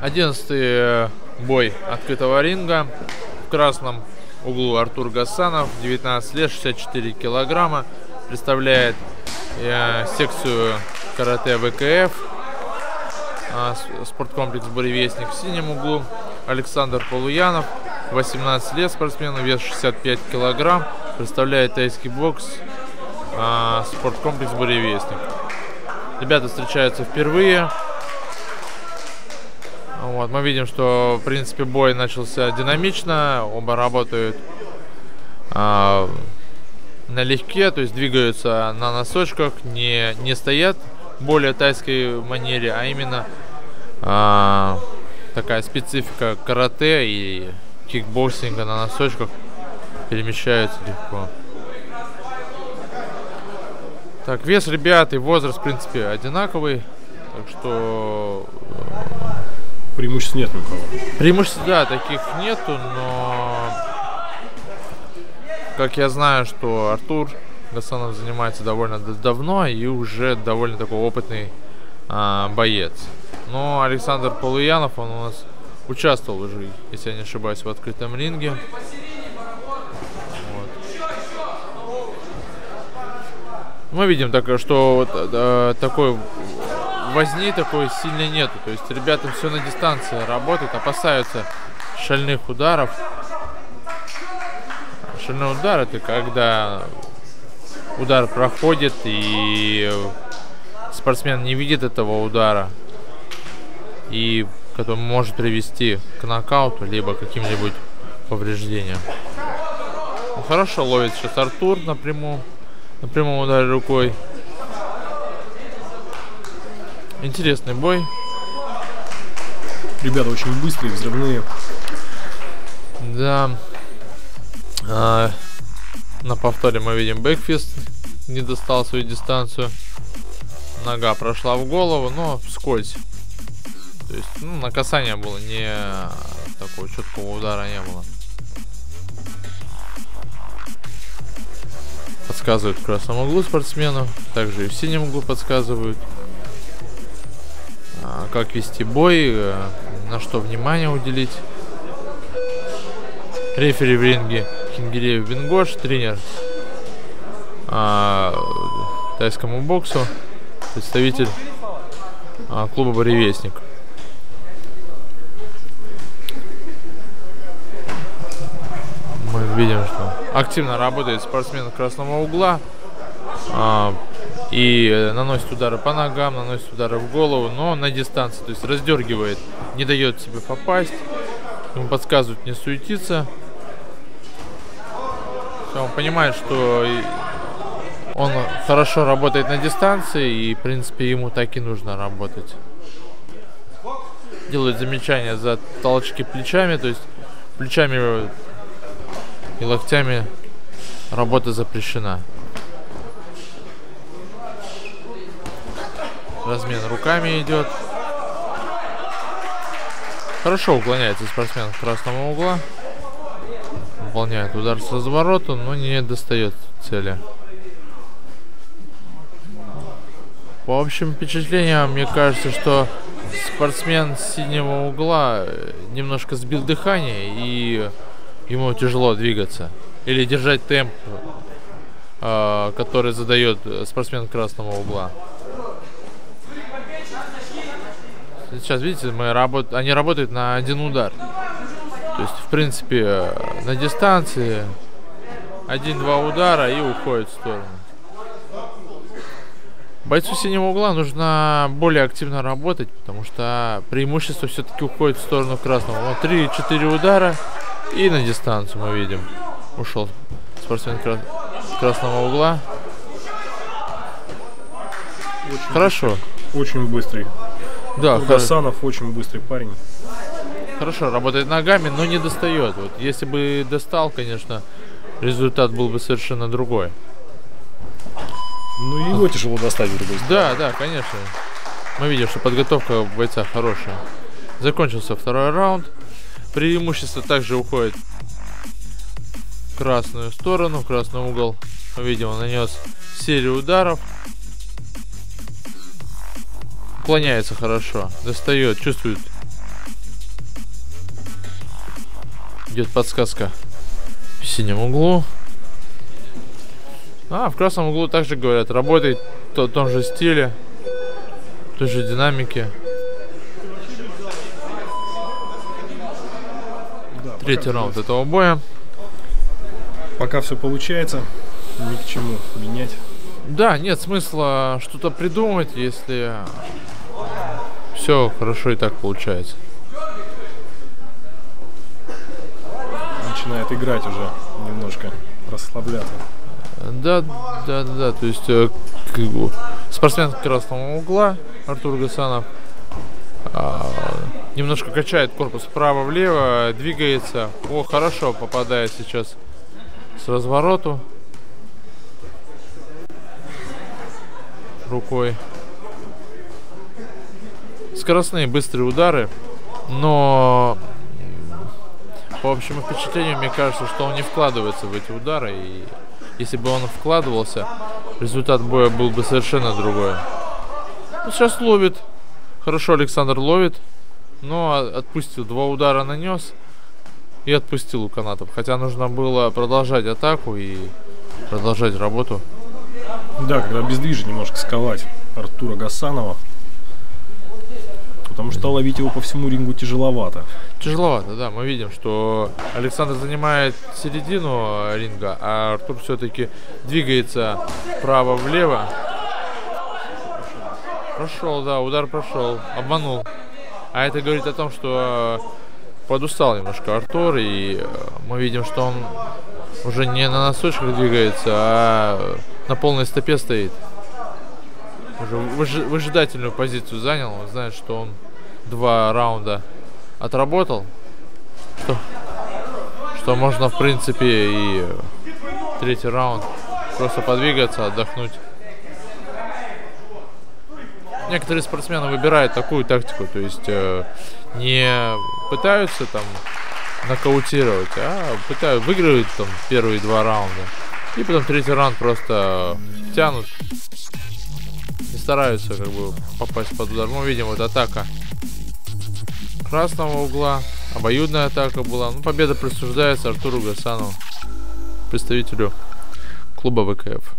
11-й бой открытого ринга. В красном углу Артур Гасанов, 19 лет, 64 килограмма. Представляет секцию карате ВКФ. Спорткомплекс «Буревестник». В синем углу Александр Полуянов, 18 лет, спортсмен, вес 65 килограмм. Представляет тайский бокс. Спорткомплекс «Буревестник». Ребята встречаются впервые. Вот, мы видим, что в принципе бой начался динамично. Оба работают налегке, то есть двигаются на носочках, не стоят в более тайской манере, а именно такая специфика карате и кикбоксинга на носочках, перемещаются легко. Так, вес ребят и возраст в принципе одинаковый, так что преимуществ нет никого. Преимуществ, да, таких нету, но как я знаю, что Артур Гасанов занимается довольно давно и уже довольно такой опытный боец. Но Александр Полуянов, он у нас участвовал уже, если я не ошибаюсь, в открытом ринге. Мы видим, что вот, такой возни такой сильной нету. То есть ребята все на дистанции работают, опасаются шальных ударов. Шальной удар — это когда удар проходит и спортсмен не видит этого удара, и который может привести к нокауту либо каким-нибудь повреждениям. Ну, хорошо ловит сейчас Артур на прямом ударе рукой. Интересный бой. Ребята очень быстрые, взрывные. Да. На повторе мы видим бэкфист. Не достал свою дистанцию. Нога прошла в голову, но вскользь. То есть, на касание было, не такого четкого удара не было. Подсказывают в красном углу спортсмену. Также и в синем углу подсказывают, как вести бой, на что внимание уделить. Рефери в ринге Кингиреев Бингош, тренер тайскому боксу, представитель клуба «Буревестник». Мы видим, что активно работает спортсмен красного угла и наносит удары по ногам, наносит удары в голову, но на дистанции, то есть раздергивает, не дает себе попасть. Ему подсказывают не суетиться. Он понимает, что он хорошо работает на дистанции, и в принципе ему так и нужно работать. Делает замечания за толчки плечами, то есть плечами и локтями работа запрещена. Размен руками идет. Хорошо уклоняется спортсмен с красного угла. Выполняет удар с разворота, но не достает цели. По общим впечатлениям, мне кажется, что спортсмен с синего угла немножко сбил дыхание, и ему тяжело двигаться или держать темп, который задает спортсмен красного угла. Сейчас, видите, они работают на один удар. То есть, в принципе, на дистанции 1-2 удара и уходит в сторону. Бойцу синего угла нужно более активно работать, потому что преимущество все-таки уходит в сторону красного. Вот 3-4 удара и на дистанцию мы видим. Ушел спортсмен красного угла. Очень хорошо. Быстрый. Очень быстрый. Да, Гасанов очень быстрый парень. Хорошо работает ногами, но не достает. Вот если бы достал, конечно, результат был бы совершенно другой. Ну, его тяжело достать в любой стороне. Да, конечно. Мы видим, что подготовка бойца хорошая. Закончился второй раунд. Преимущество также уходит в красную сторону, в красный угол. Мы видим, он нанес серию ударов. Уклоняется хорошо, достает, чувствует Идет подсказка в синем углу. А, в красном углу также говорят, работает в том же стиле, в той же динамике. Да, Третий раунд этого боя. Пока все получается, ни к чему менять. Да, нет смысла что-то придумывать, если все хорошо и так получается. Начинает играть уже немножко, расслабляться. Да, то есть спортсмен красного угла Артур Гасанов немножко качает корпус вправо-влево, двигается. О, хорошо попадает сейчас с развороту рукой. Скоростные быстрые удары, но по общему впечатлению мне кажется, что он не вкладывается в эти удары, и если бы он вкладывался, результат боя был бы совершенно другой. Ну, сейчас ловит. Хорошо Александр ловит, но отпустил. 2 удара нанес и отпустил у канатов. Хотя нужно было продолжать атаку и продолжать работу. Да, когда обездвижить, немножко сковать Артура Гасанова. Потому что ловить его по всему рингу тяжеловато. Тяжеловато, да. Мы видим, что Александр занимает середину ринга, а Артур все-таки двигается вправо-влево. Прошел, да, удар прошел, обманул. А это говорит о том, что подустал немножко Артур, и мы видим, что он уже не на носочках двигается, а на полной стопе стоит. Уже выжидательную позицию занял. Он знает, что он 2 раунда отработал, что можно, в принципе, и 3-й раунд просто подвигаться, отдохнуть. Некоторые спортсмены выбирают такую тактику, то есть не пытаются там нокаутировать, а выигрывают там первые 2 раунда, и потом 3-й раунд просто тянут. Стараются как бы попасть под удар. Мы видим вот атака красного угла, обоюдная атака была. Ну, победа присуждается Артуру Гасанову, представителю клуба ВКФ.